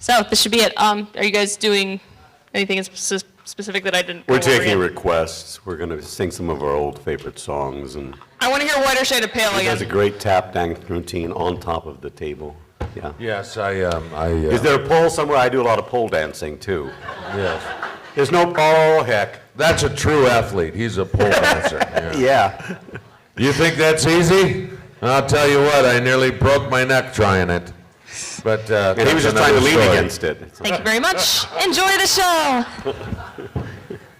So this should be it. Are you guys doing anything specific that I didn't go We're over taking yet? requests. We're going to sing some of our old favorite songs, and I want to hear Whiter Shade of Pale he again. has a great tap dance routine on top of the table. Yeah. Yes, Is there a pole somewhere? I do a lot of pole dancing too. yes. There's no pole. Heck. That's a true athlete. He's a pole dancer. Yeah. Yeah. You think that's easy? I'll tell you what, I nearly broke my neck trying it. But And he was just trying to lean against it. Thank you very much. Enjoy the show.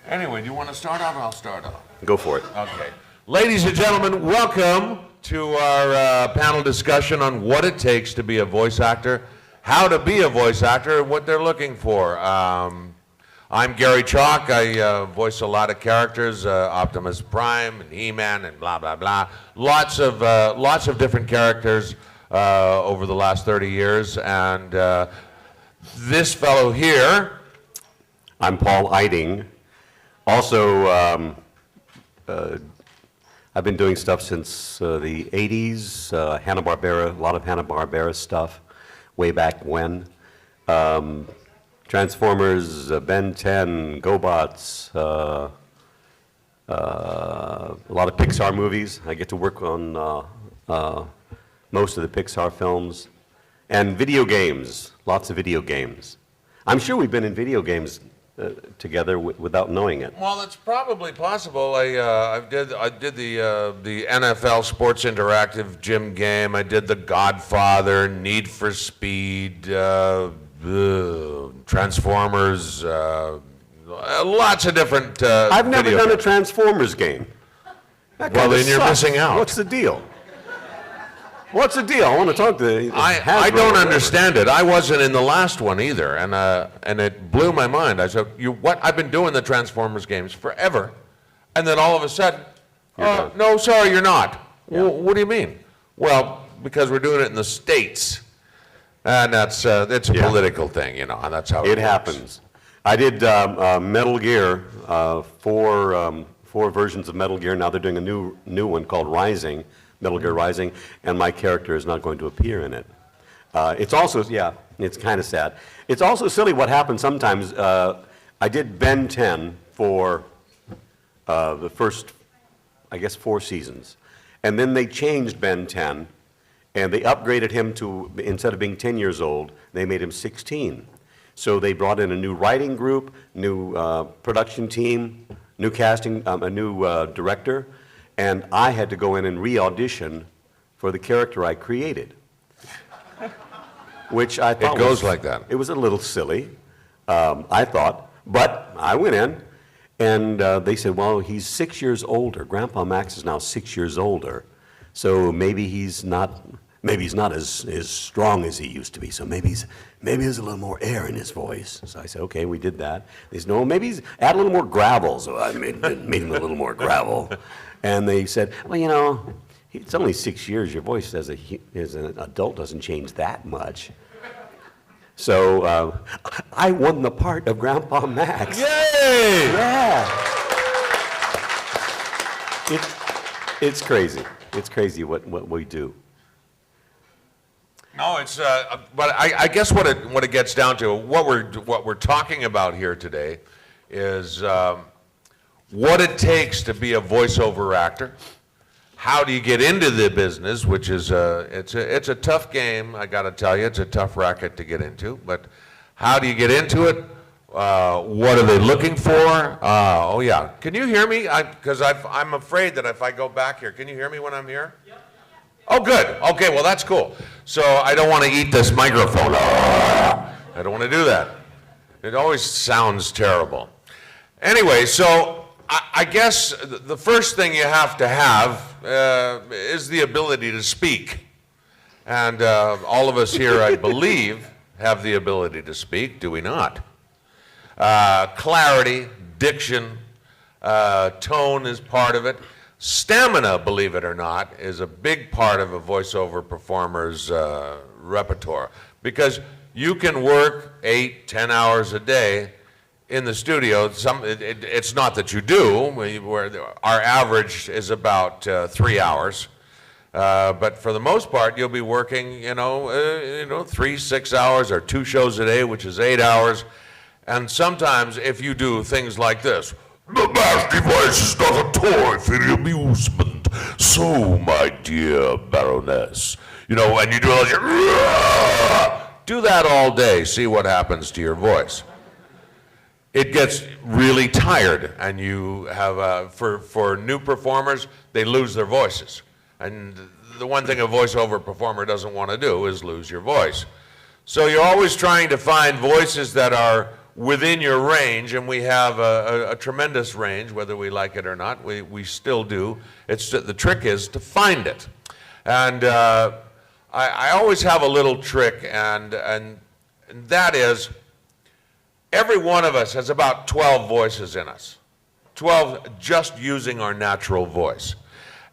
Anyway, do you want to start off? I'll start off. Go for it. Okay. Ladies and gentlemen, welcome to our panel discussion on what it takes to be a voice actor, how to be a voice actor, and what they're looking for. I'm Garry Chalk. I voice a lot of characters, Optimus Prime and He-Man and blah, blah, blah. Lots of different characters over the last 30 years. And this fellow here. I'm Paul Eiding. Also, I've been doing stuff since the 80s, Hanna-Barbera, a lot of Hanna-Barbera stuff, way back when. Transformers, Ben 10, GoBots, a lot of Pixar movies. I get to work on most of the Pixar films. And video games, lots of video games. I'm sure we've been in video games together without knowing it. Well, it's probably possible. I did the NFL Sports Interactive gym game. I did The Godfather, Need for Speed, Transformers, lots of different. I've never video done a games. Transformers game. That Well, kinda then you're sucks. missing out. What's the deal? What's the deal? I want to talk to I Hasbro don't or understand it. I wasn't in the last one either, and it blew my mind. I said, "You what? I've been doing the Transformers games forever," and then all of a sudden, done. no, sorry, you're not. Yeah. What do you mean? Well, because we're doing it in the States, and that's a political thing, and that's how it It works. happens. I did Metal Gear, four versions of Metal Gear. Now they're doing a new one called Rising, Metal Gear Rising, and my character is not going to appear in it. It's also, it's kind of sad. It's also silly what happens sometimes. I did Ben 10 for the first, I guess, 4 seasons. And then they changed Ben 10, and they upgraded him to, instead of being 10 years old, they made him 16. So they brought in a new writing group, new production team, new casting, a new director, and I had to go in and re-audition for the character I created. Which I thought It goes like that. It was a little silly, I thought, but I went in, and they said, well, he's 6 years older. Grandpa Max is now 6 years older, so maybe he's not as strong as he used to be. So maybe there's a little more air in his voice. So I said, okay, we did that. They said, no, maybe add a little more gravel. So I made him a little more gravel. And they said, well, it's only 6 years. Your voice as an adult doesn't change that much. So I won the part of Grandpa Max. Yay! Yeah. It's crazy. It's crazy what we do. No, it's. But I guess what it gets down to, what we're talking about here today, is what it takes to be a voiceover actor. How do you get into the business? Which is it's a tough game. I got to tell you, it's a tough racket to get into. But how do you get into it? What are they looking for? Oh yeah, can you hear me? Because I'm afraid that if I go back here, can you hear me when I'm here? Oh, good. Okay, well, that's cool. So I don't want to eat this microphone. I don't want to do that. It always sounds terrible. Anyway, so I guess the first thing you have to have is the ability to speak. And all of us here, I believe, have the ability to speak, do we not? Clarity, diction, tone is part of it. Stamina, believe it or not, is a big part of a voiceover performer's repertoire, because you can work 8-10 hours a day in the studio. It's not that you do. Our average is about 3 hours. But for the most part, you'll be working, 3, 6 hours or 2 shows a day, which is 8 hours. And sometimes if you do things like this, the mass device is not a toy for your amusement. So, my dear Baroness, and you do all do that all day, see what happens to your voice. It gets really tired, and you have, for new performers, they lose their voices. And the one thing a voiceover performer doesn't want to do is lose your voice. So you're always trying to find voices that are within your range, and we have a tremendous range, whether we like it or not. We still do. The trick is to find it. And I always have a little trick, and that is, every one of us has about 12 voices in us. 12 just using our natural voice.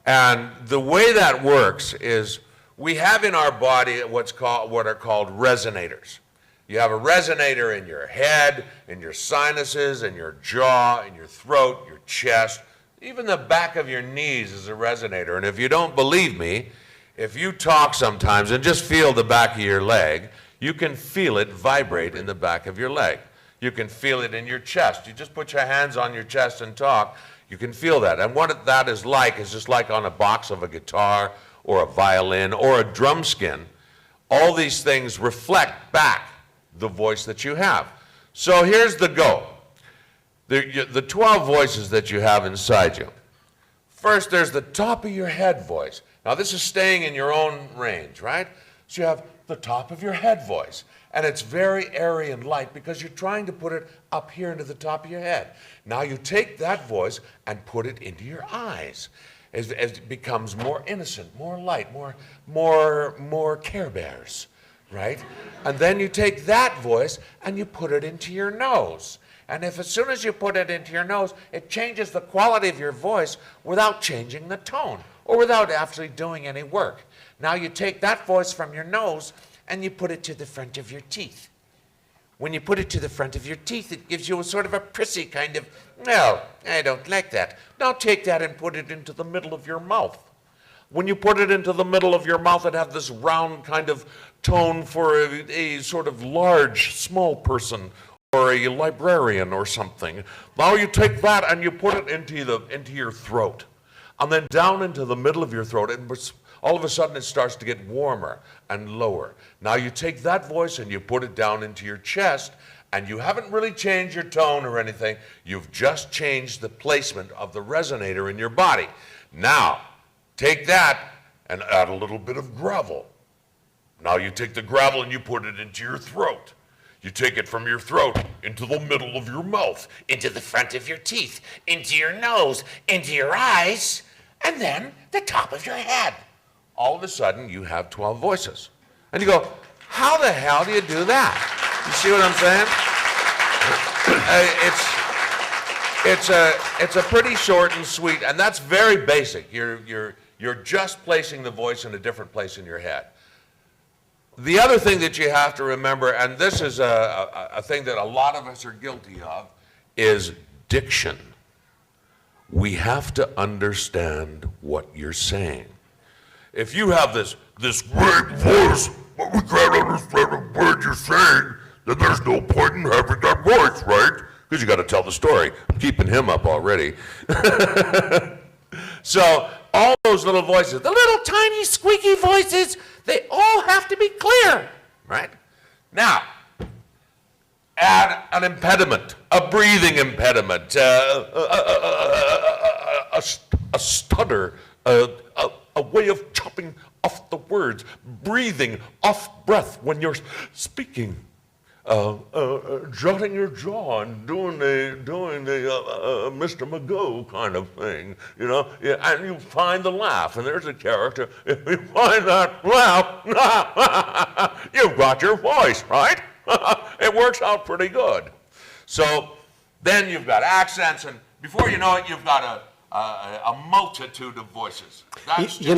And the way that works is we have in our body what are called resonators. You have a resonator in your head, in your sinuses, in your jaw, in your throat, your chest. Even the back of your knees is a resonator. And if you don't believe me, if you talk sometimes and just feel the back of your leg, you can feel it vibrate in the back of your leg. You can feel it in your chest. You just put your hands on your chest and talk, you can feel that. And what that is just like on a box of a guitar or a violin or a drum skin. All these things reflect back the voice that you have. So here's the go. The 12 voices that you have inside you. First, there's the top of your head voice. Now, this is staying in your own range, right? So you have the top of your head voice. And it's very airy and light because you're trying to put it up here into the top of your head. Now you take that voice and put it into your eyes. As it becomes more innocent, more light, more Care Bears, right? And then you take that voice and you put it into your nose. And if as soon as you put it into your nose, it changes the quality of your voice without changing the tone or without actually doing any work. Now you take that voice from your nose and you put it to the front of your teeth. When you put it to the front of your teeth, it gives you a sort of a prissy kind of, no, I don't like that. Now take that and put it into the middle of your mouth. When you put it into the middle of your mouth, it has this round kind of tone for a sort of large, small person or a librarian or something. Now you take that and you put it into your throat, and then down into the middle of your throat, and all of a sudden it starts to get warmer and lower. Now you take that voice and you put it down into your chest, and you haven't really changed your tone or anything. You've just changed the placement of the resonator in your body. Now, take that and add a little bit of gravel. Now you take the gravel and you put it into your throat. You take it from your throat into the middle of your mouth, into the front of your teeth, into your nose, into your eyes, and then the top of your head. All of a sudden, you have 12 voices. And you go, how the hell do you do that? You see what I'm saying? It's a pretty short and sweet, and that's very basic. You're just placing the voice in a different place in your head. The other thing that you have to remember, and this is a thing that a lot of us are guilty of, is diction. We have to understand what you're saying. If you have this great voice, but we can't understand a word you're saying, then there's no point in having that voice, right? Because you got to tell the story. I'm keeping him up already. So all those little voices, the little tiny squeaky voices, they all have to be clear, right? Now, add an impediment, a breathing impediment, a stutter, a way of chopping off the words, breathing off breath when you're speaking, jotting your jaw and doing the Mr. Magoo kind of thing, yeah, and you find the laugh, and there's a character. If you find that laugh, you've got your voice, right? It works out pretty good. So then you've got accents, and before you know it, you've got a multitude of voices.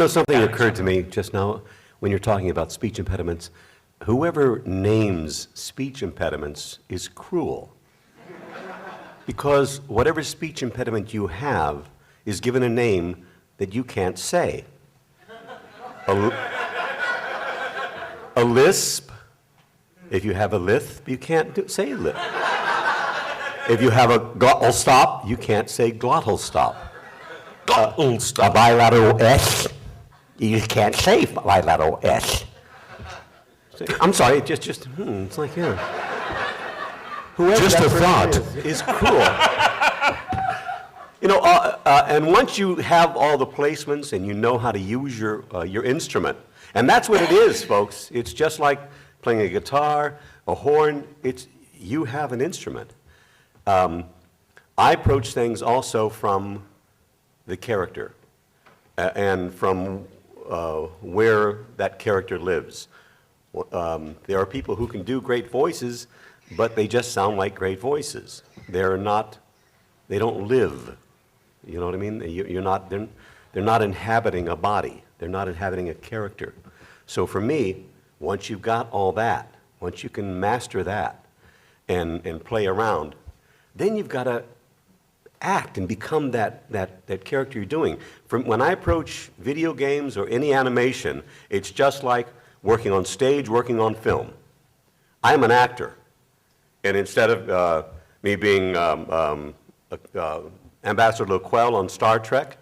Something occurred to me just now when you're talking about speech impediments. Whoever names speech impediments is cruel. Because whatever speech impediment you have is given a name that you can't say. A lisp, if you have a lisp, you can't say lisp. If you have a glottal stop, you can't say glottal stop. Glottal A stop. bilateral S, you can't say bilateral S. I'm sorry, it's like, yeah. Whoever Just that a person thought. is cool. And once you have all the placements and you know how to use your instrument, and that's what it is, folks. It's just like playing a guitar, a horn. You have an instrument. I approach things also from the character and from where that character lives. There are people who can do great voices, but they just sound like great voices. They don't live. You know what I mean? They're not inhabiting a body. They're not inhabiting a character. So for me, once you've got all that, once you can master that and play around, then you've got to act and become that character you're doing. When I approach video games or any animation, it's just like working on stage, working on film. I'm an actor. And instead of me being Ambassador Loquel on Star Trek,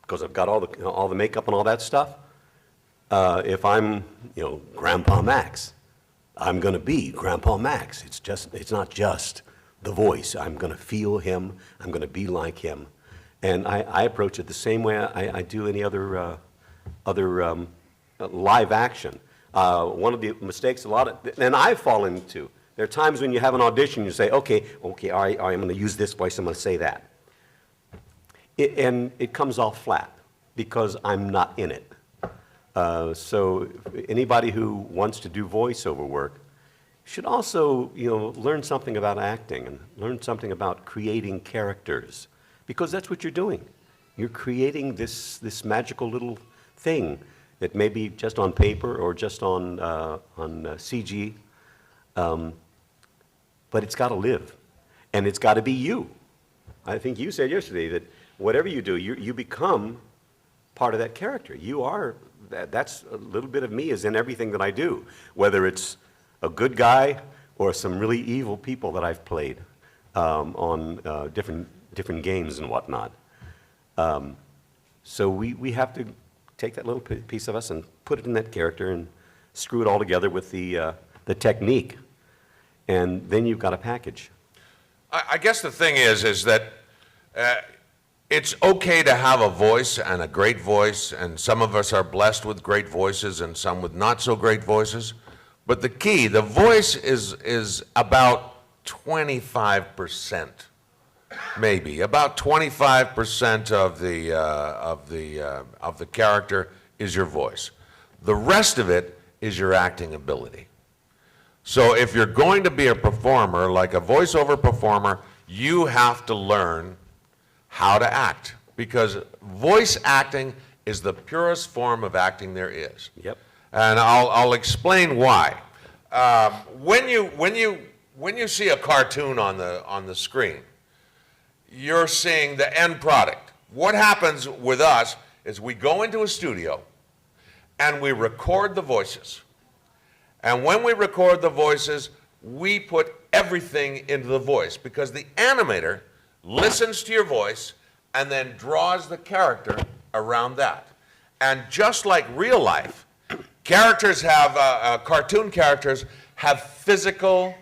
because I've got all the makeup and all that stuff, if I'm Grandpa Max, I'm going to be Grandpa Max. It's not just the voice. I'm going to feel him. I'm going to be like him. And I approach it the same way I do any other live action. One of the mistakes and I fall into, there are times when you have an audition, you say, okay, all right, I'm going to use this voice, I'm going to say that. And it comes off flat because I'm not in it. So anybody who wants to do voiceover work should also, learn something about acting and learn something about creating characters, because that's what you're doing. You're creating this magical little thing that may be just on paper or just on CG, but it's got to live, and it's got to be you. I think you said yesterday that whatever you do, you become part of that character. You are, that's a little bit of me is in everything that I do, whether it's a good guy or some really evil people that I've played on different games and whatnot. So we have to take that little piece of us and put it in that character and screw it all together with the technique, and then you've got a package. I guess the thing is that it's okay to have a voice and a great voice, and some of us are blessed with great voices and some with not so great voices. But the key, the voice is about 25%, maybe about 25% of the character is your voice. The rest of it is your acting ability. So if you're going to be a performer, like a voiceover performer, you have to learn how to act, because voice acting is the purest form of acting there is. Yep. And I'll explain why. When you see a cartoon on the screen, you're seeing the end product. What happens with us is we go into a studio and we record the voices. And when we record the voices, we put everything into the voice, because the animator listens to your voice and then draws the character around that. And just like real life, characters have, cartoon characters have physical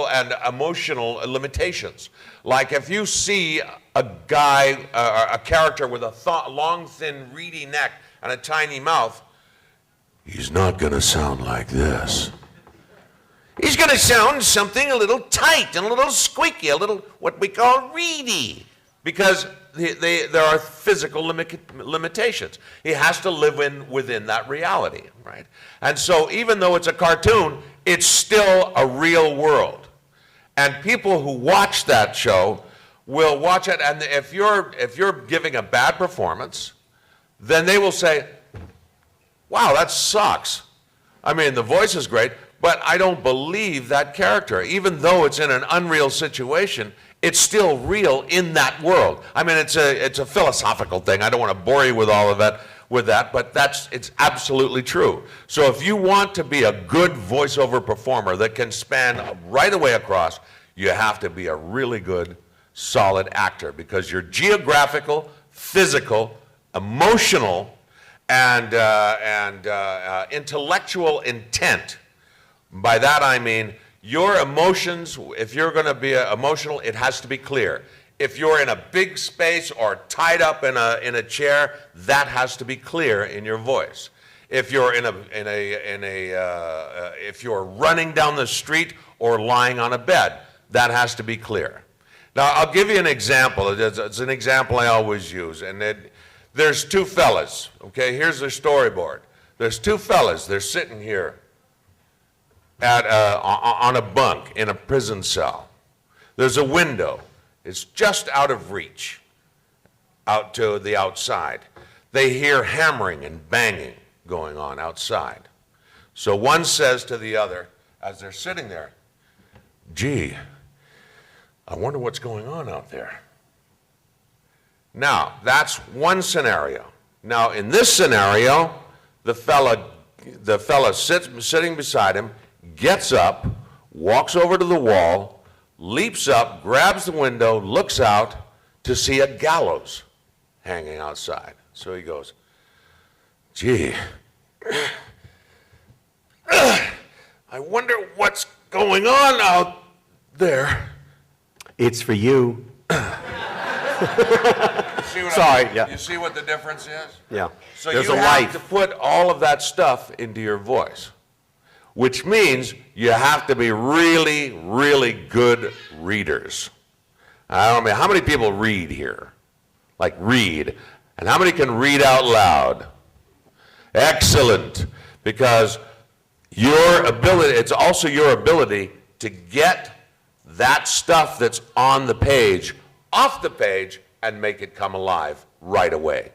and emotional limitations. Like if you see a guy, a character with a long, thin, reedy neck and a tiny mouth, he's not going to sound like this. He's going to sound something a little tight and a little squeaky, a little what we call reedy, because there are physical limitations. He has to live within that reality, right? And so even though it's a cartoon, it's still a real world. And people who watch that show will watch it, and if you're giving a bad performance, then they will say, wow, that sucks. I mean, the voice is great, but I don't believe that character. Even though it's in an unreal situation, it's still real in that world. I mean, it's a philosophical thing. I don't want to bore you with all of that, but it's absolutely true. So if you want to be a good voiceover performer that can span right away across, you have to be a really good, solid actor, because your geographical, physical, emotional, and intellectual intent. By that I mean your emotions, if you're going to be emotional, it has to be clear. If you're in a big space or tied up in a chair, that has to be clear in your voice. If you're if you're running down the street or lying on a bed, that has to be clear. Now, I'll give you an example. It's an example I always use, and there's two fellas, okay? Here's their storyboard. There's two fellas. They're sitting here on a bunk in a prison cell. There's a window. It's just out of reach, out to the outside. They hear hammering and banging going on outside. So one says to the other, as they're sitting there, "Gee, I wonder what's going on out there." Now, that's one scenario. Now, in this scenario, the fella sitting beside him gets up, walks over to the wall, leaps up, grabs the window, looks out to see a gallows hanging outside. So he goes, "Gee, I wonder what's going on out there." It's for you. Sorry, yeah. You see what the difference is? Yeah. So There's you a have life. to put all of that stuff into your voice, which means you have to be really, really good readers. I don't know, how many people read here? Like read. And how many can read out loud? Excellent. Because your ability, it's also your ability to get that stuff that's on the page off the page and make it come alive right away.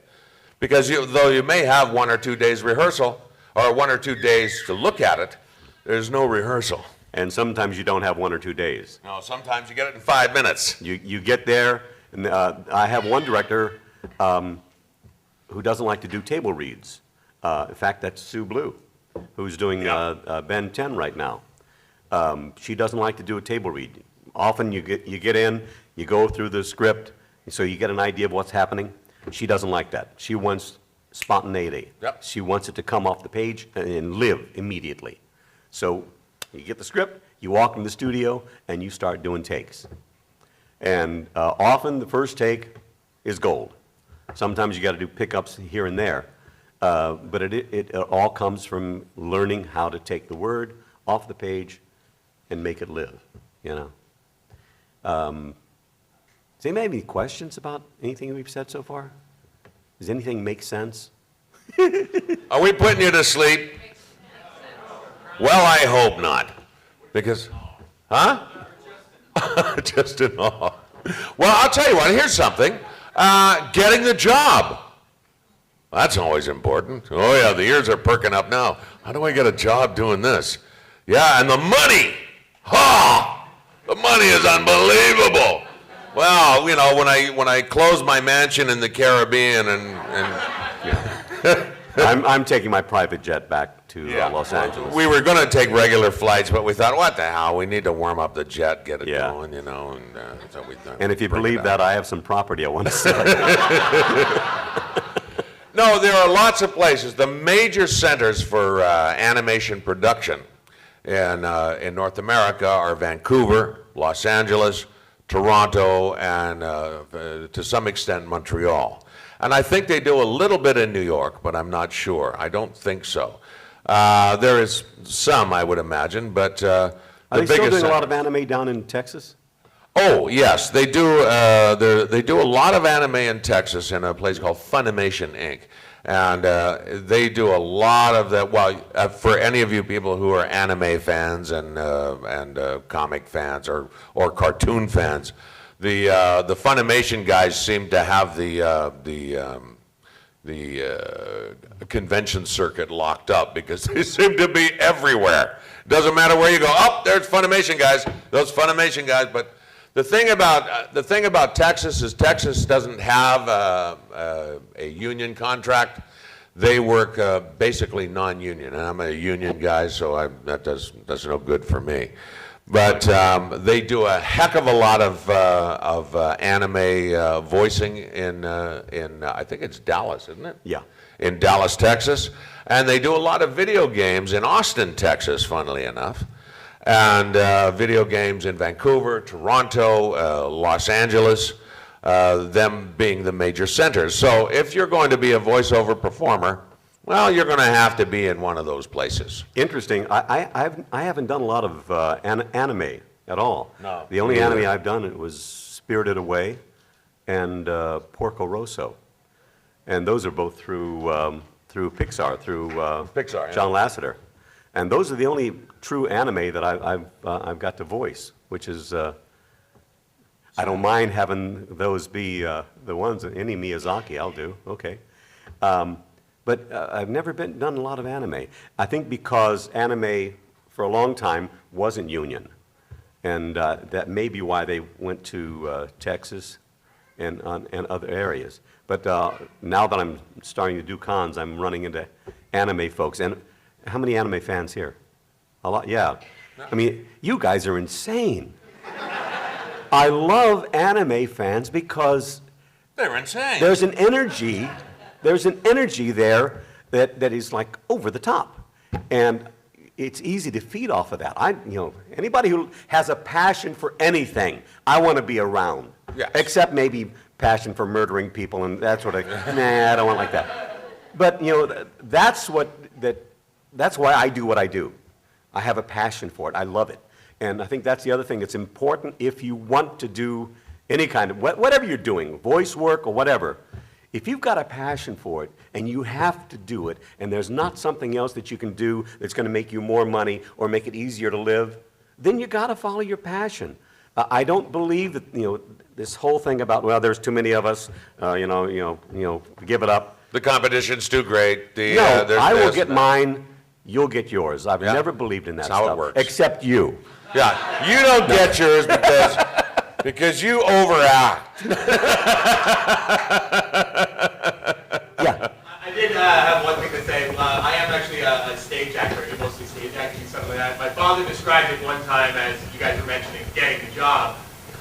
Because though you may have 1 or 2 days rehearsal, or 1 or 2 days to look at it, there's no rehearsal. And sometimes you don't have 1 or 2 days. No, sometimes you get it in 5 minutes. You get there, and I have one director who doesn't like to do table reads. In fact, that's Sue Blue, who's doing Ben 10 right now. She doesn't like to do a table read. Often you get in, you go through the script, so you get an idea of what's happening. She doesn't like that. She wants spontaneity. Yep. She wants it to come off the page and live immediately. So you get the script, you walk in the studio, and you start doing takes. And often the first take is gold. Sometimes you got to do pickups here and there. But it all comes from learning how to take the word off the page and make it live, you know. Does anybody have any questions about anything we've said so far? Does anything make sense? Are we putting you to sleep? Well, I hope not. Because, huh? Just in awe. Well, I'll tell you what, here's something. Getting the job. That's always important. Oh yeah, the ears are perking up now. How do I get a job doing this? Yeah, and the money. Ha! The money is unbelievable. Well, you know, when I close my mansion in the Caribbean and I'm taking my private jet back to Los Angeles. We were going to take regular flights, but we thought, what the hell? We need to warm up the jet, get it going, you know. And so we thought. And if you believe that, I have some property I want to sell. No, there are lots of places. The major centers for animation production in North America are Vancouver, Los Angeles, Toronto, and to some extent Montreal. And I think they do a little bit in New York, but I'm not sure. I don't think so. There is some, I would imagine, but Are they still doing a lot of anime down in Texas? Oh, yes, they do. They do a lot of anime in Texas in a place called Funimation, Inc. And they do a lot of that. Well, for any of you people who are anime fans and comic fans or cartoon fans, the Funimation guys seem to have the convention circuit locked up because they seem to be everywhere. Doesn't matter where you go. Oh, there's Funimation guys. Those Funimation guys. But the thing about Texas is Texas doesn't have a union contract. They work basically non-union, and I'm a union guy, so that's no good for me. But they do a heck of a lot of anime voicing in I think it's Dallas, isn't it? Yeah. In Dallas, Texas, and they do a lot of video games in Austin, Texas, funnily enough, and video games in Vancouver, Toronto, Los Angeles, them being the major centers. So if you're going to be a voiceover performer, well, you're going to have to be in one of those places. Interesting. I haven't done a lot of anime at all. No. The only Me anime either. I've done it was Spirited Away and Porco Rosso. And those are both through Pixar, through Pixar, yeah. John Lasseter. And those are the only true anime that I've got to voice, which is, I don't mind having those be the ones, any Miyazaki I'll do, okay. But I've never done a lot of anime. I think because anime, for a long time, wasn't union. And that may be why they went to Texas and other areas. But now that I'm starting to do cons, I'm running into anime folks. And how many anime fans here? A lot, yeah. I mean, you guys are insane. I love anime fans because They're insane. there's an energy there that is like over the top. And it's easy to feed off of that. Anybody who has a passion for anything, I want to be around. Yes. Except maybe passion for murdering people and that sort of, nah, I don't want like that. But that's why I do what I do. I have a passion for it. I love it. And I think that's the other thing. It's important if you want to do any kind of, whatever you're doing, voice work or whatever, if you've got a passion for it and you have to do it and there's not something else that you can do that's going to make you more money or make it easier to live, then you got to follow your passion. I don't believe that, this whole thing about, well, there's too many of us, give it up. The competition's too great. No, I will get mine, you'll get yours. I've Yeah. never believed in that That's how it stuff. works. Except you. Yeah, you don't get yours because you overact. Yeah. I did have one thing to say. I am actually a stage actor. I do mostly stage acting and stuff like that. My father described it one time as, you guys were mentioning, getting the job.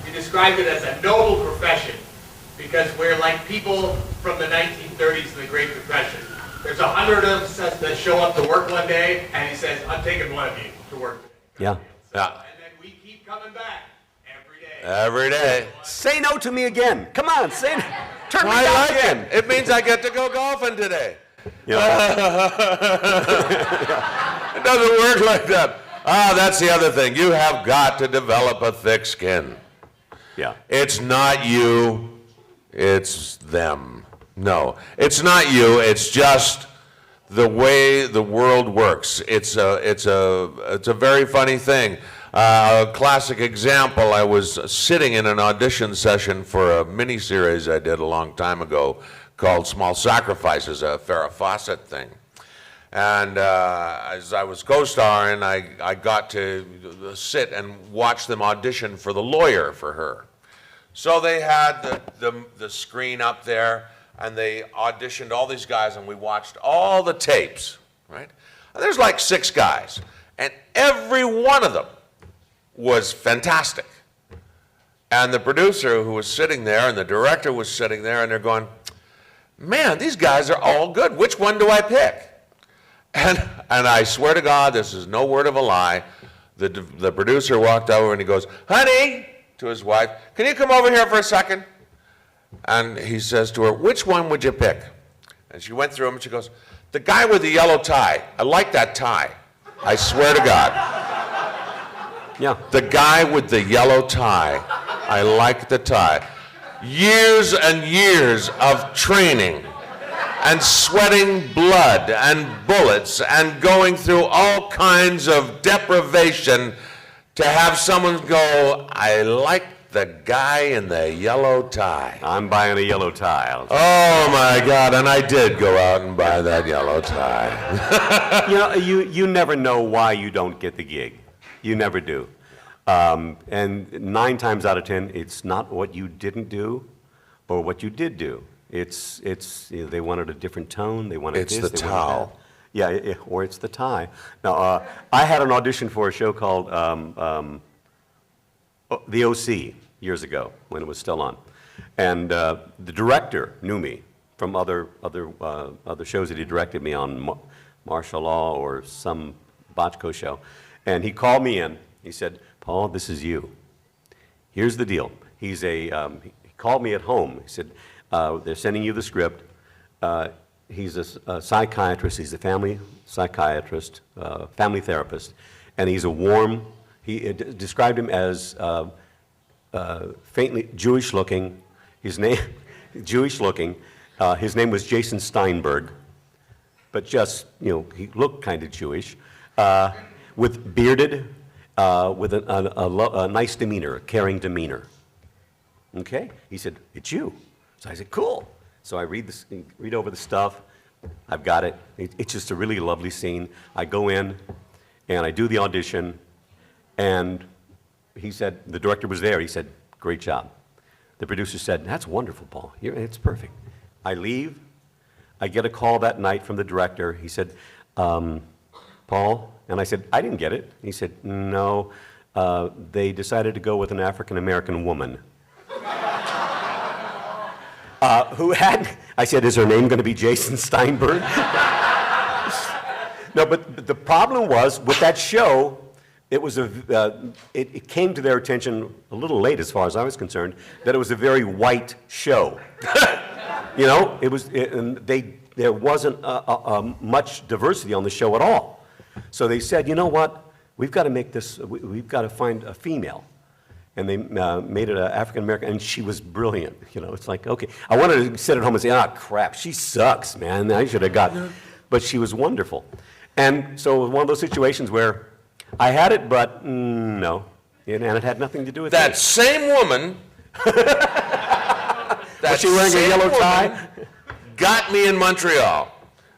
He described it as a noble profession because we're like people from the 1930s and the Great Depression. There's 100 of us that show up to work one day, and he says, I'm taking one of you to work today. Yeah. Yeah, And then we keep coming back every day. every day. Say no to me again. Come on, turn me I down like again. it. It means I get to go golfing today. It doesn't work like that. That's the other thing. You have got to develop a thick skin. Yeah. It's not you, it's them. No, it's not you, it's just the way the world works. It's a very funny thing. A classic example, I was sitting in an audition session for a miniseries I did a long time ago called Small Sacrifices, a Farrah Fawcett thing. And as I was co-starring, I got to sit and watch them audition for the lawyer for her. So they had the screen up there, and they auditioned all these guys, and we watched all the tapes, right? And there's like 6 guys, and every one of them was fantastic. And the producer who was sitting there and the director was sitting there, and they're going, man, these guys are all good. Which one do I pick? And I swear to God, this is no word of a lie, the producer walked over and he goes, honey, to his wife, can you come over here for a second? And he says to her, which one would you pick? And she went through them and she goes, the guy with the yellow tie. I like that tie. I swear to God. Yeah. The guy with the yellow tie. I like the tie. Years and years of training and sweating blood and bullets and going through all kinds of deprivation to have someone go, I like the guy in the yellow tie. I'm buying a yellow tie. Oh my God, and I did go out and buy that yellow tie. You never know why you don't get the gig. You never do. And 9 times out of 10, it's not what you didn't do or what you did do. It's they wanted a different tone. They wanted It's this. the they wanted towel. that. Yeah, or it's the tie. Now, I had an audition for a show called The OC years ago when it was still on, and the director knew me from other shows that he directed me on, martial law or some Botchko show, and he called me in. He said, "Paul, this is you. Here's the deal." He called me at home. He said, "They're sending you the script." He's a psychiatrist. He's a family psychiatrist, family therapist, and he's a warm. He described him as faintly Jewish-looking. His name, Jewish-looking. His name was Jason Steinberg, but just he looked kind of Jewish, with bearded, with a nice demeanor, a caring demeanor. Okay, he said, "It's you." So I said, "Cool." So I read over the stuff. I've got it. It's just a really lovely scene. I go in, and I do the audition, and he said, the director was there. He said, "Great job." The producer said, "That's wonderful, Paul. It's perfect." I leave. I get a call that night from the director. He said, "Paul," and I said, "I didn't get it." He said, "No, they decided to go with an African-American woman." I said, "Is her name going to be Jason Steinberg?" No, but the problem was with that show, it came to their attention a little late, as far as I was concerned, that it was a very white show. There wasn't much diversity on the show at all. So they said, "You know what? We've got to make this. We've got to find a female." And they made it an African-American, and she was brilliant. It's like, okay. I wanted to sit at home and say, "Ah, crap, she sucks, man. I should have got," but she was wonderful. And so it was one of those situations where I had it, but no, and it had nothing to do with That me. same woman, Was she wearing a yellow tie? got me in Montreal.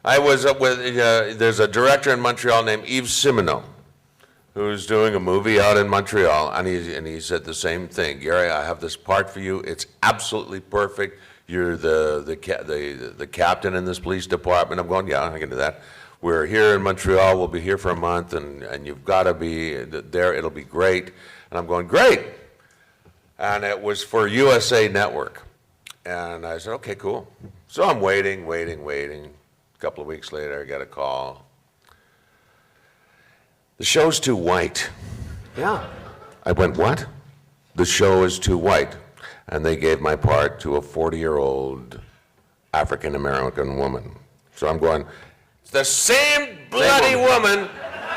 I was there's a director in Montreal named Yves Simoneau, who's doing a movie out in Montreal, and he said the same thing. "Garry, I have this part for you. It's absolutely perfect. You're the captain in this police department." I'm going, "Yeah, I can do that. We're here in Montreal. We'll be here for a month, and you've got to be there. It'll be great." And I'm going, "Great." And it was for USA Network. And I said, "Okay, cool." So I'm waiting. A couple of weeks later, I get a call. "The show's too white." Yeah. I went, "What?" "The show is too white." And they gave my part to a 40-year-old African-American woman. So I'm going, it's the same bloody woman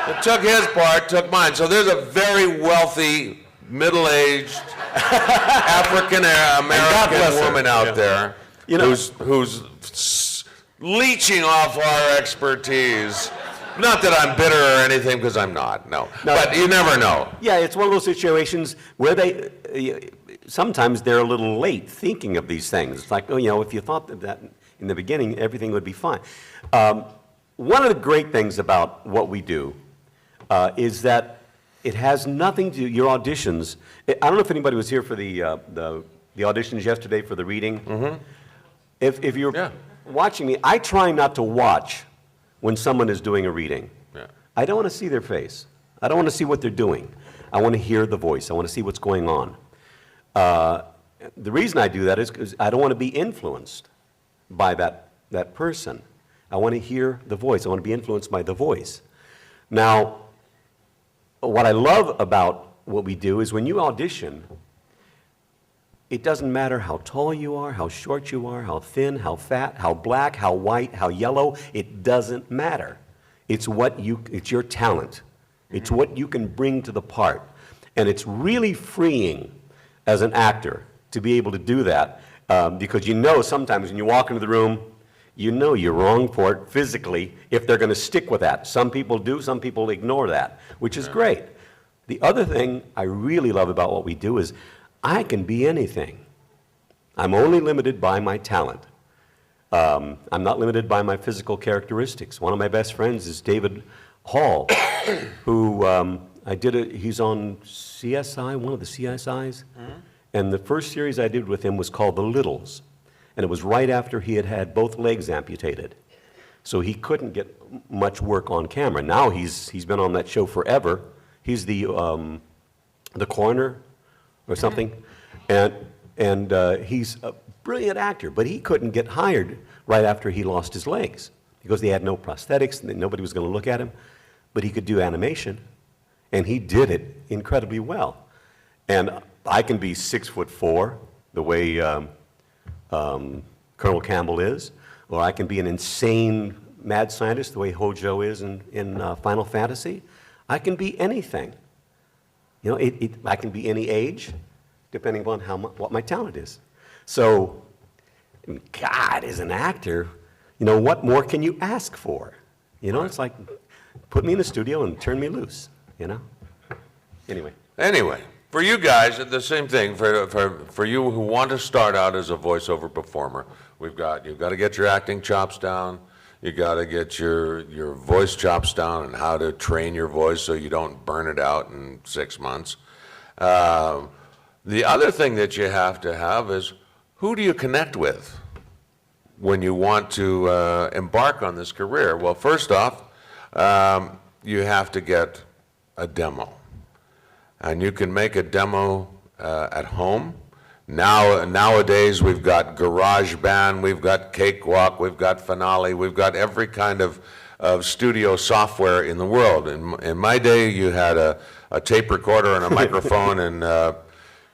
that took his part, took mine. So there's a very wealthy, middle-aged African-American woman out there who's leeching off our expertise. Not that I'm bitter or anything, because I'm not, no. But you never know. Yeah, it's one of those situations where sometimes they're a little late thinking of these things. It's like, if you thought that in the beginning, everything would be fine. One of the great things about what we do is that it has nothing to your auditions. I don't know if anybody was here for the auditions yesterday for the reading. Mm-hmm. If you're watching me, I try not to watch when someone is doing a reading. Yeah. I don't want to see their face. I don't want to see what they're doing. I want to hear the voice. I want to see what's going on. The reason I do that is because I don't want to be influenced by that person. I want to hear the voice. I want to be influenced by the voice. Now, what I love about what we do is when you audition, it doesn't matter how tall you are, how short you are, how thin, how fat, how black, how white, how yellow. It doesn't matter. It's your talent. It's what you can bring to the part. And it's really freeing as an actor to be able to do that because sometimes when you walk into the room, you're wrong for it physically if they're going to stick with that. Some people do, some people ignore that, which is great. The other thing I really love about what we do is I can be anything. I'm only limited by my talent. I'm not limited by my physical characteristics. One of my best friends is David Hall, who he's on CSI, one of the CSIs. And the first series I did with him was called The Littles. And it was right after he had had both legs amputated. So he couldn't get much work on camera. Now he's been on that show forever. He's the coroner or something. And he's a brilliant actor, but he couldn't get hired right after he lost his legs because they had no prosthetics and nobody was going to look at him. But he could do animation, and he did it incredibly well. And I can be 6'4", the way Colonel Campbell is, or I can be an insane mad scientist, the way Hojo is in Final Fantasy. I can be anything. You know, I can be any age, depending upon what my talent is. So, God, as an actor, you know, what more can you ask for? You know, it's like, put me in the studio and turn me loose, you know? Anyway, for you guys, the same thing. For you who want to start out as a voiceover performer, you've got to get your acting chops down. You got to get your voice chops down and how to train your voice so you don't burn it out in 6 months. The other thing that you have to have is, who do you connect with when you want to embark on this career? Well, first off, you have to get a demo. And you can make a demo at home. Nowadays, we've got GarageBand, we've got Cakewalk, we've got Finale, we've got every kind of studio software in the world. In my day, you had a tape recorder and a microphone, and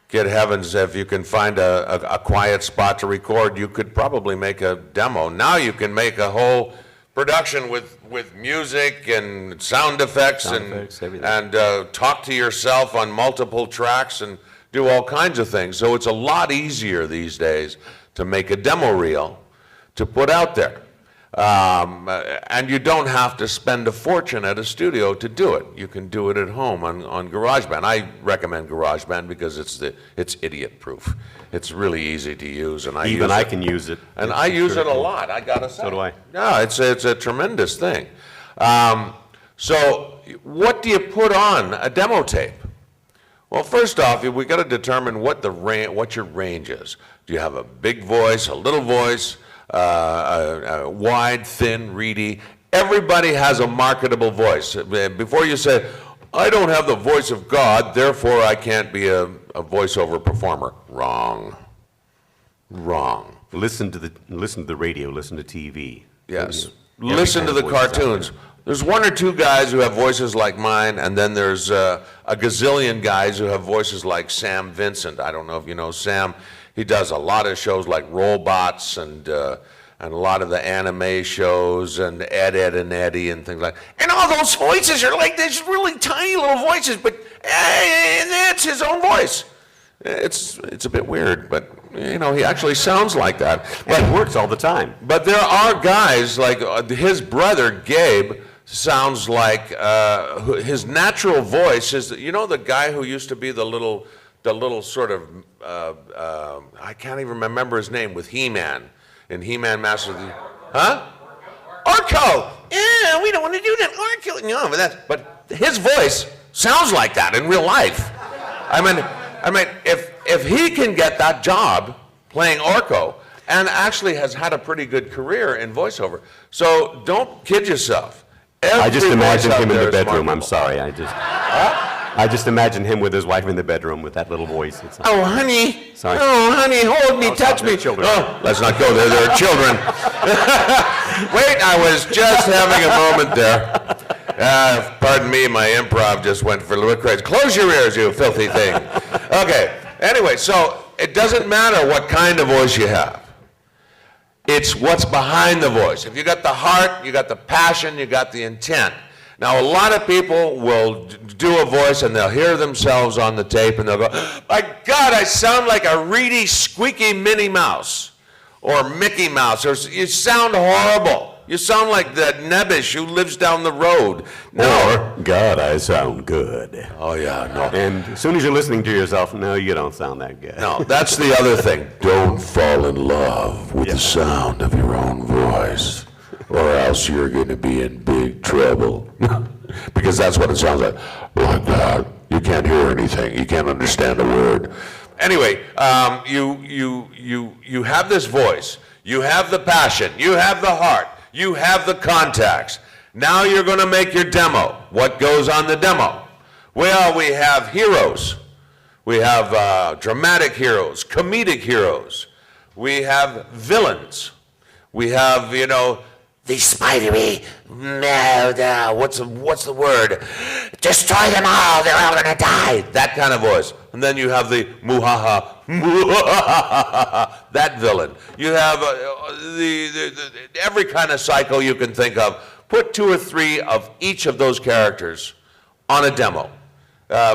good heavens, if you can find a quiet spot to record, you could probably make a demo. Now you can make a whole production with music and sound effects, and talk to yourself on multiple tracks and do all kinds of things. So it's a lot easier these days to make a demo reel to put out there. And you don't have to spend a fortune at a studio to do it. You can do it at home on GarageBand. I recommend GarageBand because it's idiot-proof. It's really easy to use, and I can use it. And I use it a lot, I gotta say. So do I. Yeah, it's a tremendous thing. So what do you put on a demo tape? Well, first off, we got to determine what your range is. Do you have a big voice, a little voice, wide, thin, reedy? Everybody has a marketable voice. Before you say, I don't have the voice of God, therefore I can't be a voiceover performer. Wrong. Listen to the radio, listen to TV. Yes. Listen to the cartoons. There's one or two guys who have voices like mine, and then there's a gazillion guys who have voices like Sam Vincent. I don't know if you know Sam. He does a lot of shows like Robots and a lot of the anime shows and Ed, and Eddie and things like that. And all those voices are like these really tiny little voices, but it's his own voice. It's a bit weird, but you know, he actually sounds like that. But it works all the time. But there are guys like his brother Gabe sounds like his natural voice is, you know, the guy who used to be the little sort of I can't even remember his name with He-Man in He-Man Master of the Orko. Yeah, we don't want to do that. Orko. No, but his voice sounds like that in real life. I mean, if he can get that job playing Orko, and actually has had a pretty good career in voiceover, so don't kid yourself. I just imagine him in the bedroom. I'm sorry. I just imagine him with his wife in the bedroom with that little voice. It's like, oh, honey. Sorry. Oh, honey, hold me, touch me. Children. Oh, let's not go there. There are children. Wait, I was just having a moment there. Pardon me, my improv just went for a little crazy. Close your ears, you filthy thing. Okay. Anyway, so it doesn't matter what kind of voice you have. It's what's behind the voice. If you got the heart, you got the passion, you got the intent. Now, a lot of people will do a voice and they'll hear themselves on the tape and they'll go, my God, I sound like a reedy, squeaky Minnie Mouse or Mickey Mouse, or you sound horrible. You sound like that Nebbish who lives down the road. No. Or, God, I sound good. Oh, yeah, no. And as soon as you're listening to yourself, no, you don't sound that good. No, that's the other thing. Don't fall in love with the sound of your own voice, or else you're going to be in big trouble. Because that's what it sounds like. Like that. You can't hear anything. You can't understand a word. Anyway, you have this voice. You have the passion. You have the heart. You have the contacts. Now you're going to make your demo. What goes on the demo? Well, we have heroes. We have dramatic heroes, comedic heroes. We have villains. We have, you know, the spidery, what's the word? Destroy them all, they're all gonna die. That kind of voice. And then you have the muhaha, that villain. You have every kind of cycle you can think of. Put 2 or 3 of each of those characters on a demo.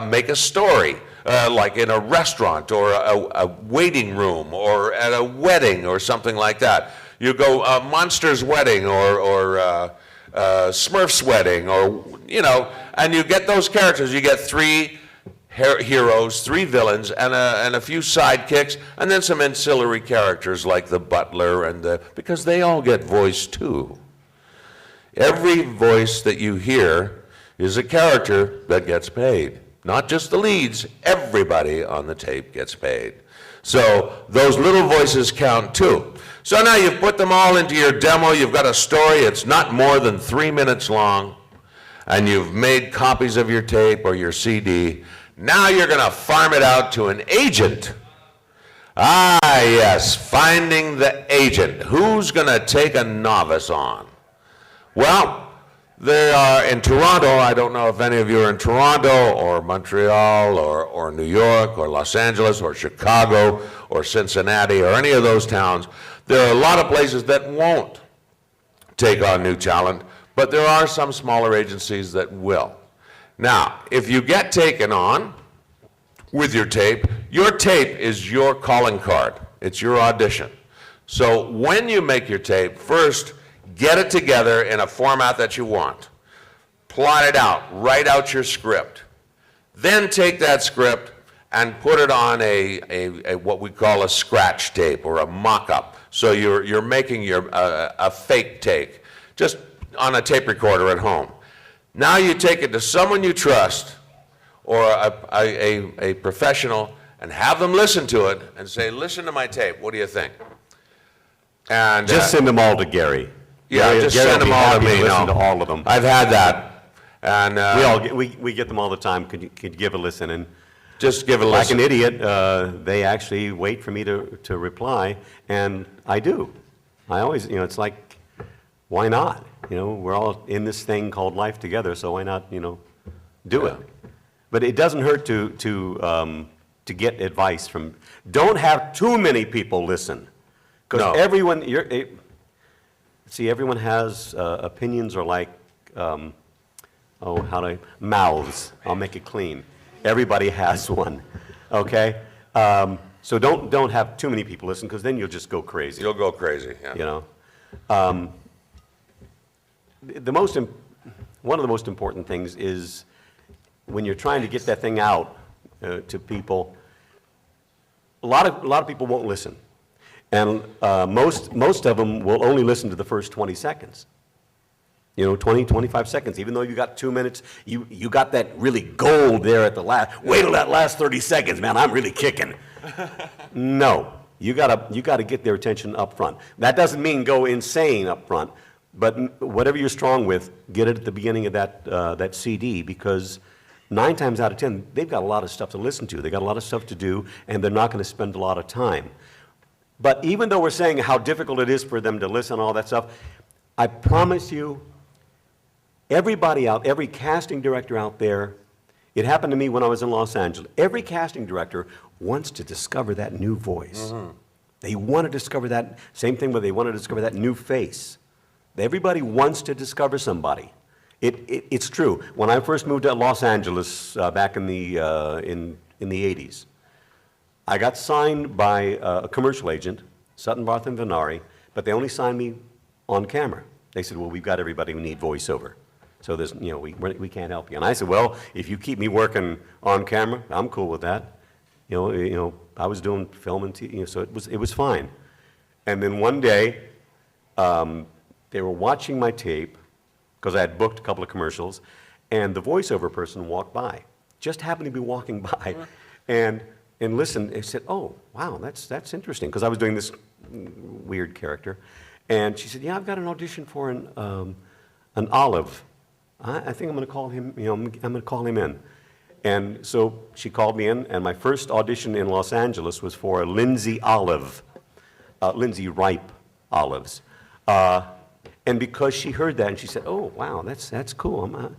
Make a story, like in a restaurant or a waiting room or at a wedding or something like that. You go Monster's wedding or Smurf's wedding, or, you know, and you get those characters. You get 3 heroes, 3 villains, and a few sidekicks, and then some ancillary characters like the butler because they all get voice too. Every voice that you hear is a character that gets paid. Not just the leads, everybody on the tape gets paid. So those little voices count too. So now you've put them all into your demo, you've got a story, it's not more than 3 minutes long, and you've made copies of your tape or your CD. Now you're gonna farm it out to an agent. Ah, yes, finding the agent. Who's gonna take a novice on? Well, they are in Toronto. I don't know if any of you are in Toronto or Montreal or New York or Los Angeles or Chicago or Cincinnati or any of those towns. There are a lot of places that won't take on new talent, but there are some smaller agencies that will. Now, if you get taken on with your tape is your calling card. It's your audition. So when you make your tape, first, get it together in a format that you want. Plot it out. Write out your script. Then take that script and put it on a what we call a scratch tape or a mock-up. So you're making a fake take, just on a tape recorder at home. Now you take it to someone you trust or a professional and have them listen to it and say, listen to my tape, what do you think? And Just send them all to Garry. yeah, Garry- just Garry send will them be all to happy me. listen No. to all of them. I've had that. And We get them all the time. Could you give a listen? And just give a like listen. an idiot, they actually wait for me to reply, and I do. I always, you know, it's like, why not? You know, we're all in this thing called life together, so why not, you know, do it? But it doesn't hurt to get advice from. Don't have too many people listen, because No. everyone. Everyone has opinions or like, mouths. I'll make it clean. Everybody has one, okay? So don't have too many people listen, because then you'll just go crazy, You'll go crazy, yeah. you know? One of the most important things is when you're trying to get that thing out to people, a lot of people won't listen. And most of them will only listen to the first 20 seconds. You know, 20, 25 seconds, even though you got 2 minutes, you got that really gold there at the last. Wait till that last 30 seconds, man, I'm really kicking. No, you gotta get their attention up front. That doesn't mean go insane up front, but whatever you're strong with, get it at the beginning of that CD, because 9 times out of 10, they've got a lot of stuff to listen to. They got a lot of stuff to do, and they're not gonna spend a lot of time. But even though we're saying how difficult it is for them to listen, all that stuff, I promise you, every casting director out there, it happened to me when I was in Los Angeles, every casting director wants to discover that new voice. Mm-hmm. They want to discover that, same thing where they want to discover that new face. Everybody wants to discover somebody. It's true. When I first moved to Los Angeles back in the 80s, I got signed by a commercial agent, Sutton Barth and Venari, but they only signed me on camera. They said, well, we've got everybody who need voiceover. So there's, we can't help you. And I said, well, if you keep me working on camera, I'm cool with that. I was doing film and TV, so it was fine. And then one day, they were watching my tape, because I had booked a couple of commercials, and the voiceover person walked by, just happened to be walking by, and listened, and said, oh, wow, that's interesting, because I was doing this weird character. And she said, yeah, I've got an audition for an Olive. I think I'm going to call him, I'm going to call him in. And so she called me in, and my first audition in Los Angeles was for a Lindsay Olive, Lindsay Ripe Olives. And because she heard that, and she said, oh, wow, that's cool.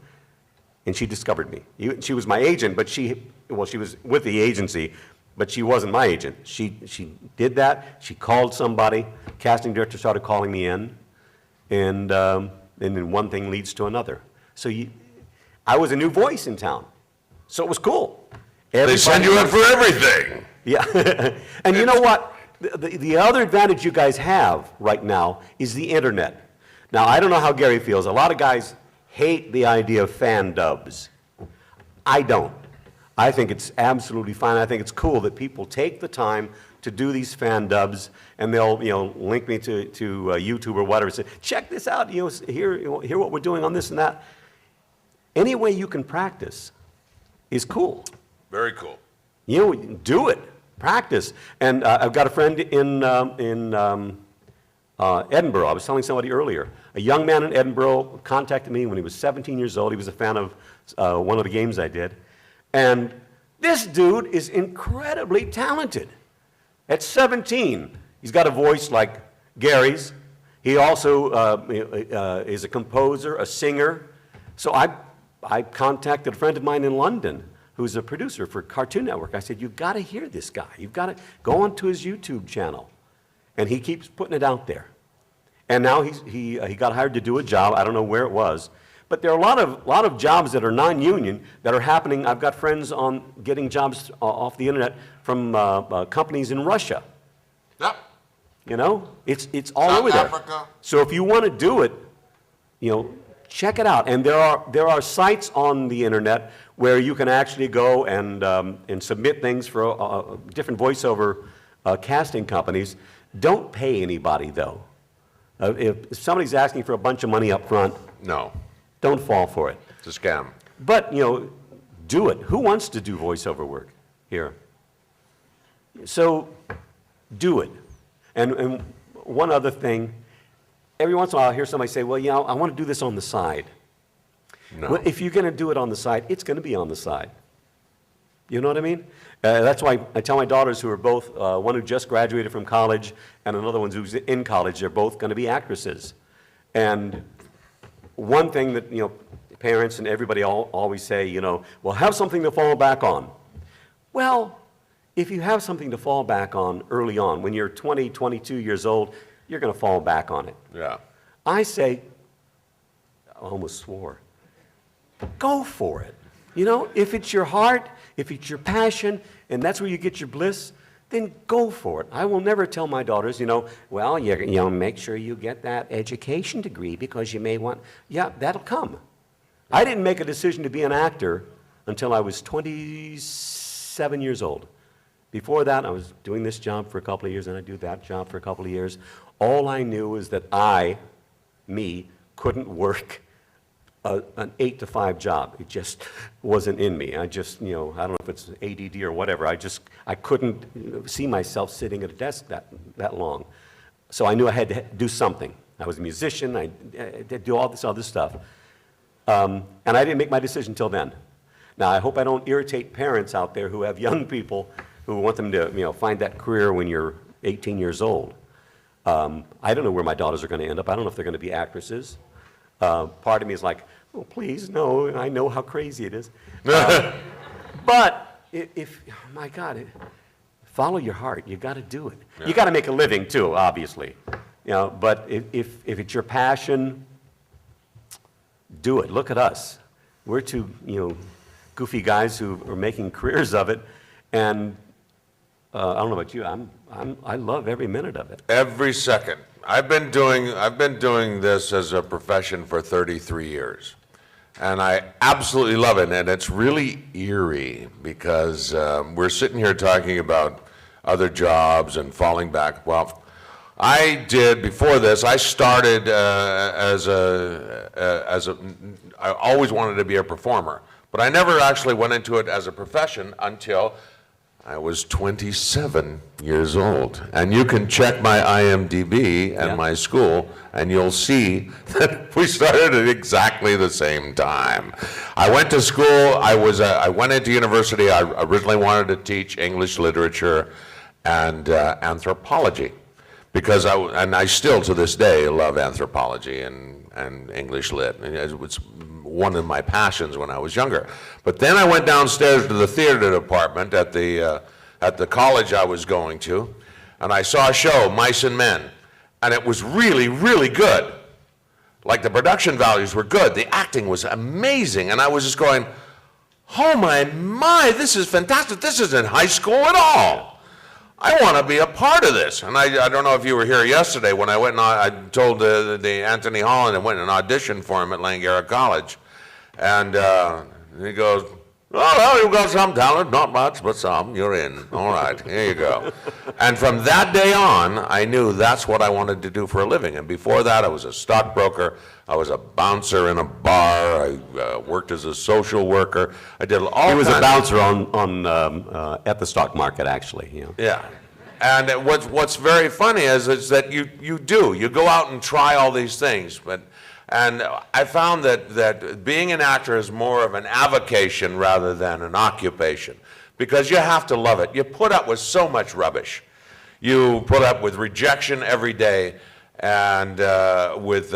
And she discovered me. She was my agent, but she was with the agency, but she wasn't my agent. She did that. She called somebody. Casting director started calling me in, and then one thing leads to another. So I was a new voice in town, so it was cool. They send you in for everything. Yeah. And you know what? The other advantage you guys have right now is the internet. Now, I don't know how Garry feels. A lot of guys hate the idea of fan dubs. I don't. I think it's absolutely fine. I think it's cool that people take the time to do these fan dubs, and they'll link me to YouTube or whatever. Say, check this out. Hear what we're doing on this and that. Any way you can practice is cool. Very cool. Do it. Practice. And I've got a friend in Edinburgh. I was telling somebody earlier. A young man in Edinburgh contacted me when he was 17 years old. He was a fan of one of the games I did. And this dude is incredibly talented. At 17, he's got a voice like Garry's. He also is a composer, a singer. So I contacted a friend of mine in London who's a producer for Cartoon Network. I said, you've got to hear this guy. You've got to go onto his YouTube channel. And he keeps putting it out there. And now he got hired to do a job. I don't know where it was. But there are a lot of jobs that are non-union that are happening. I've got friends on getting jobs off the internet from companies in Russia. Yep. It's all South over there. Africa. So if you want to do it, check it out. And there are sites on the internet where you can actually go and submit things for different voiceover casting companies. Don't pay anybody, though. If somebody's asking for a bunch of money up front, No, don't fall for it. it's a scam. But, do it. Who wants to do voiceover work here? So, do it. And one other thing, every once in a while I hear somebody say, well, I want to do this on the side. No. Well, if you're going to do it on the side, it's going to be on the side. You know what I mean? That's why I tell my daughters, who are both, one who just graduated from college and another one who's in college, they're both going to be actresses. And one thing that, parents and everybody always say, well, have something to fall back on. Well, if you have something to fall back on early on, when you're 20, 22 years old, you're going to fall back on it. Yeah. I say, I almost swore, go for it. If it's your heart, if it's your passion, and that's where you get your bliss, then go for it. I will never tell my daughters, well, make sure you get that education degree because you may want, yeah, that'll come. I didn't make a decision to be an actor until I was 27 years old. Before that, I was doing this job for a couple of years, and I do that job for a couple of years. All I knew is that me, couldn't work an 8 to 5 job. It just wasn't in me. I just, I don't know if it's ADD or whatever. I couldn't see myself sitting at a desk that long. So I knew I had to do something. I was a musician. I did do all this other stuff. And I didn't make my decision until then. Now, I hope I don't irritate parents out there who have young people who want them to, find that career when you're 18 years old. I don't know where my daughters are going to end up. I don't know if they're going to be actresses. Part of me is like, oh, please, no, I know how crazy it is. But my God, follow your heart. You got to do it. Yeah. You got to make a living too, obviously. But if it's your passion, do it. Look at us. We're two, goofy guys who are making careers of it, and I don't know about you. I love every minute of it. Every second. I've been doing this as a profession for 33 years. And I absolutely love it, and it's really eerie because we're sitting here talking about other jobs and falling back. Well, before this, I started I always wanted to be a performer, but I never actually went into it as a profession until I was 27 years old. And you can check my IMDb and my school, and you'll see that we started at exactly the same time. I went to school, I went into university, I originally wanted to teach English literature and anthropology, because I still to this day love anthropology and English lit. It was one of my passions when I was younger. But then I went downstairs to the theater department at the college I was going to, and I saw a show, Mice and Men, and it was really, really good. Like, the production values were good, the acting was amazing, and I was just going, oh my, this is fantastic. This isn't high school at all. I want to be a part of this. And I don't know if you were here yesterday when I went and I told the Anthony Holland and went and auditioned for him at Langara College. And he goes, oh, well, you've got some talent, not much, but some, you're in. All right, here you go. And from that day on, I knew that's what I wanted to do for a living. And before that, I was a stockbroker, I was a bouncer in a bar, I worked as a social worker, I did all kinds. He was a bouncer at the stock market, actually. You know. Yeah. And what's very funny is that you go out and try all these things, and I found that being an actor is more of an avocation rather than an occupation, because you have to love it. You put up with so much rubbish. You put up with rejection every day, and with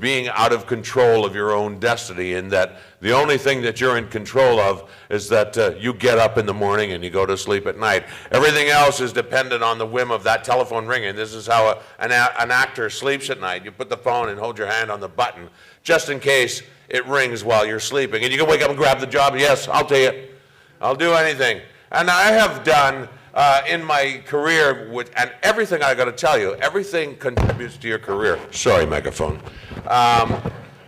being out of control of your own destiny, in that the only thing that you're in control of is that you get up in the morning and you go to sleep at night. Everything else is dependent on the whim of that telephone ringing. This is how an actor sleeps at night. You put the phone and hold your hand on the button just in case it rings while you're sleeping. And you can wake up and grab the job. Yes, I'll take it. I'll do anything. And I have done in my career, and everything I got to tell you, everything contributes to your career. Sorry, megaphone.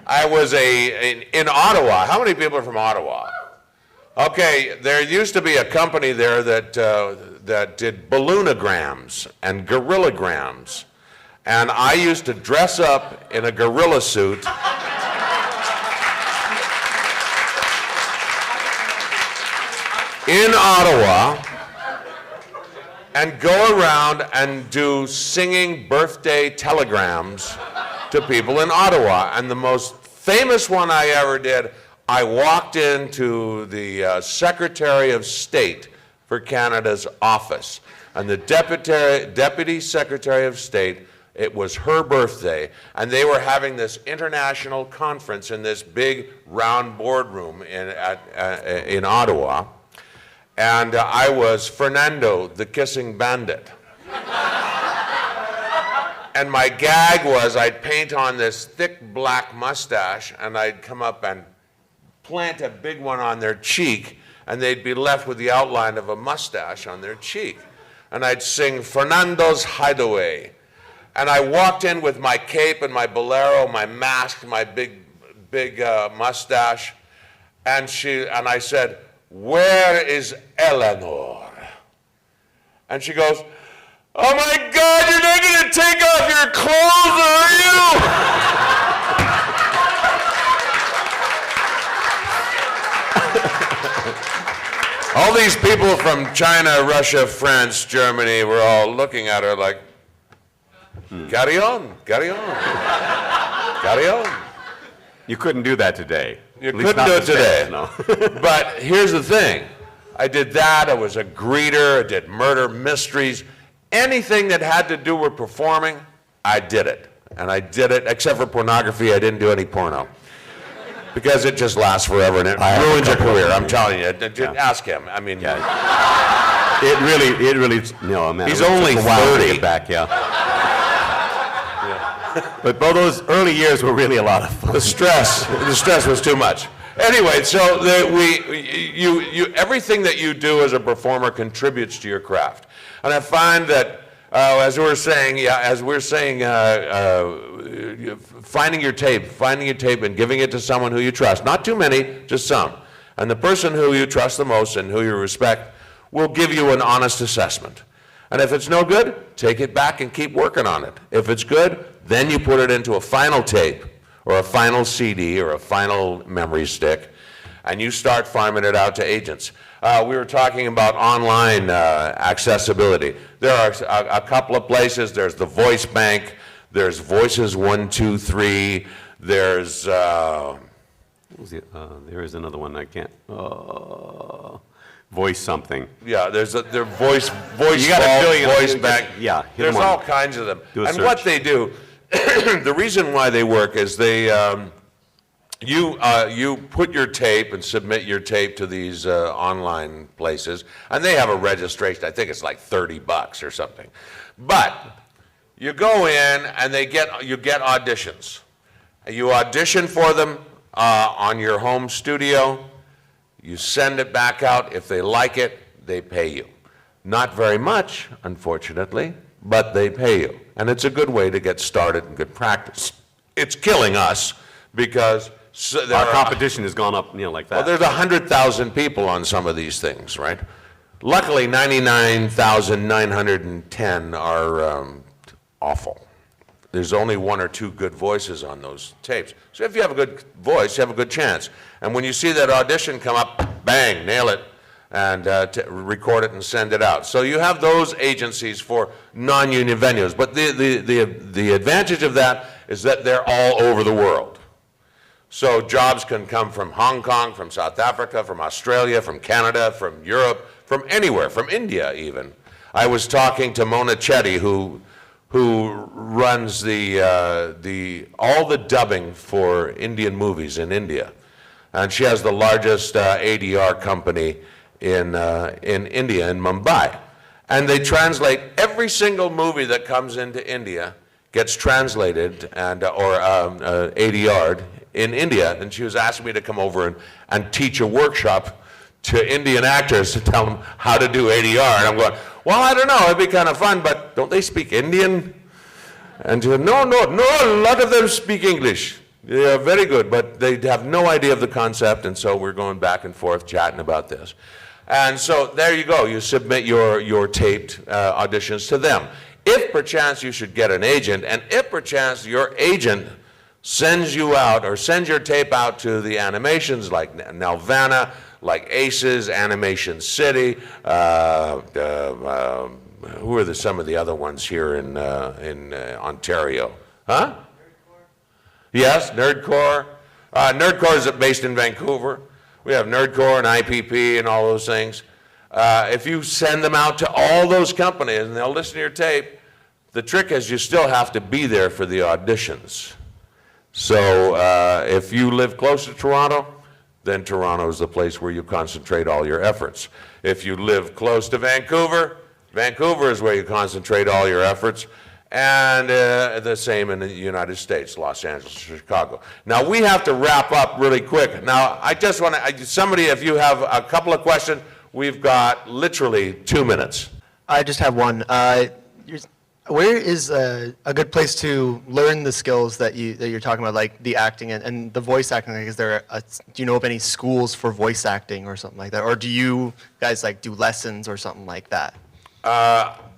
I was in Ottawa. How many people are from Ottawa? Okay, there used to be a company there that did balloonograms and gorillograms, and I used to dress up in a gorilla suit. In Ottawa, and go around and do singing birthday telegrams to people in Ottawa. And the most famous one I ever did, I walked into the Secretary of State for Canada's office. And the Deputy Secretary of State, it was her birthday, and they were having this international conference in this big round boardroom in Ottawa. And I was Fernando, the kissing bandit. And my gag was I'd paint on this thick black mustache, and I'd come up and plant a big one on their cheek, and they'd be left with the outline of a mustache on their cheek. And I'd sing Fernando's Hideaway. And I walked in with my cape and my bolero, my mask, my big mustache, and I said, "Where is Eleanor?" And she goes, "Oh my God, you're not going to take off your clothes, are you?" All these people from China, Russia, France, Germany were all looking at her like, carry on, carry on, carry on. You couldn't do that today. You couldn't do it today. No. But here's the thing. I did that. I was a greeter. I did murder mysteries. Anything that had to do with performing, I did it. And I did it, except for pornography. I didn't do any porno. Because it just lasts forever and it ruins your career. I'm telling you. Ask him. I mean, It really, no, man. He's it only took a while to 30. get back, yeah. But both those early years were really a lot of fun. the stress was too much. Anyway, so everything that you do as a performer contributes to your craft. And I find that As we're saying, finding your tape and giving it to someone who you trust. Not too many, just some. And the person who you trust the most and who you respect will give you an honest assessment. And if it's no good, take it back and keep working on it. If it's good, then you put it into a final tape or a final CD or a final memory stick, and you start farming it out to agents. We were talking about online accessibility. There are a couple of places. There's the Voice Bank. There's Voices 123. There's there is another one I can't. Voice something. yeah. There's Voice You got a Vault, billion- Voice Bank. Yeah, hit There's them on- all kinds of them. do a And search. what they do, the reason why they work is they. You put your tape and submit your tape to these online places, and they have a registration. I think it's like $30 or something. But you go in, and you get auditions. You audition for them on your home studio. You send it back out. If they like it, they pay you. Not very much, unfortunately, but they pay you. And it's a good way to get started and good practice. It's killing us because Our competition has gone up, like that. well, there's 100,000 people on some of these things, right? Luckily, 99,910 are awful. There's only one or two good voices on those tapes. So if you have a good voice, you have a good chance. And when you see that audition come up, bang, nail it, and record it and send it out. So you have those agencies for non-union venues. But the advantage of that is that they're all over the world. So jobs can come from Hong Kong, from South Africa, from Australia, from Canada, from Europe, from anywhere, from India even. I was talking to Mona Chetty, who runs all the dubbing for Indian movies in India. And she has the largest ADR company in India, in Mumbai. And they translate every single movie that comes into India, gets translated and or ADR'd in India. And she was asking me to come over and teach a workshop to Indian actors to tell them how to do ADR. And I'm going, well, I don't know, it'd be kind of fun, but don't they speak Indian? And she said, no, a lot of them speak English. They are very good, but they have no idea of the concept, and so we're going back and forth chatting about this. And so there you go, you submit your taped auditions to them. If perchance you should get an agent, and if perchance your agent sends you out or sends your tape out to the animations like Nelvana, like Aces, Animation City, who are some of the other ones here in Ontario? Huh? Yes, Nerdcore. Nerdcore is based in Vancouver. We have Nerdcore and IPP and all those things. If you send them out to all those companies and they'll listen to your tape, the trick is you still have to be there for the auditions. So if you live close to Toronto, then Toronto is the place where you concentrate all your efforts. If you live close to Vancouver, Vancouver is where you concentrate all your efforts. And the same in the United States, Los Angeles, Chicago. Now, we have to wrap up really quick. Now, I just want to, somebody, if you have a couple of questions, we've got literally 2 minutes. I just have one. Where is a good place to learn the skills that you're talking about, like the acting and the voice acting? Like, do you know of any schools for voice acting or something like that? Or do you guys do lessons or something like that?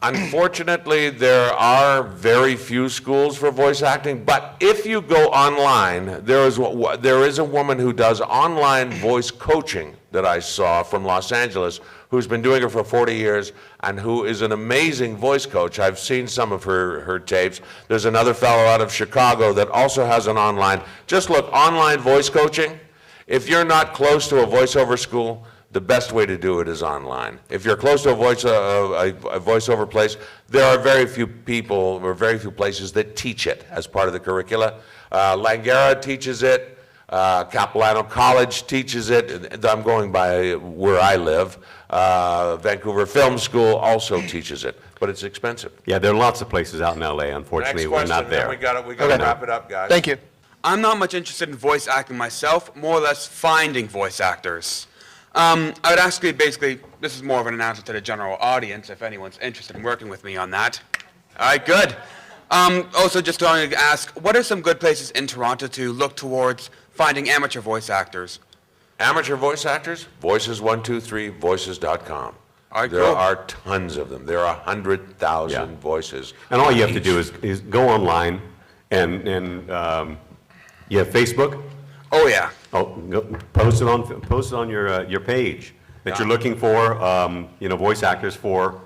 Unfortunately, there are very few schools for voice acting, but if you go online, there is a woman who does online voice coaching that I saw from Los Angeles, who's been doing it for 40 years and who is an amazing voice coach. I've seen some of her tapes. There's another fellow out of Chicago that also has an online. Just look, online voice coaching. If you're not close to a voiceover school, the best way to do it is online. If you're close to a voiceover place, there are very few people or very few places that teach it as part of the curricula. Langara teaches it. Capilano College teaches it. I'm going by where I live. Vancouver Film School also teaches it, but it's expensive. Yeah, there are lots of places out in LA. Unfortunately, Next we're question, not there. then we got to wrap it up, guys. Thank you. I'm not much interested in voice acting myself, more or less finding voice actors. I would ask you basically, this is more of an announcement to the general audience, if anyone's interested in working with me on that. All right, good. Also, just wanted to ask, what are some good places in Toronto to look towards finding amateur voice actors? Amateur voice actors, voices123voices.com. All right, There cool. are tons of them. There are 100,000 Yeah. voices. And all you have to each. do is go online and you have Facebook? Oh, yeah. Oh, post it on your page that you're looking for, voice actors for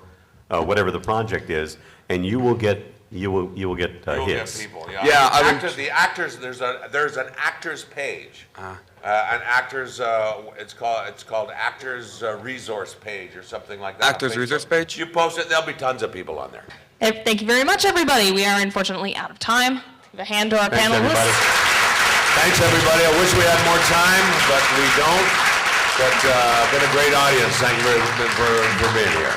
whatever the project is, and you will get You'll get hits. people, Yeah, I would- The actors, there's an actors page. An actors, it's called actors resource page or something like that. Actors Facebook. resource page? You post it, there'll be tons of people on there. Thank you very much, everybody. We are unfortunately out of time. Give a hand to our Thanks, panelists. everybody. Thanks, everybody. I wish we had more time, but we don't. But been a great audience. Thank you for being here.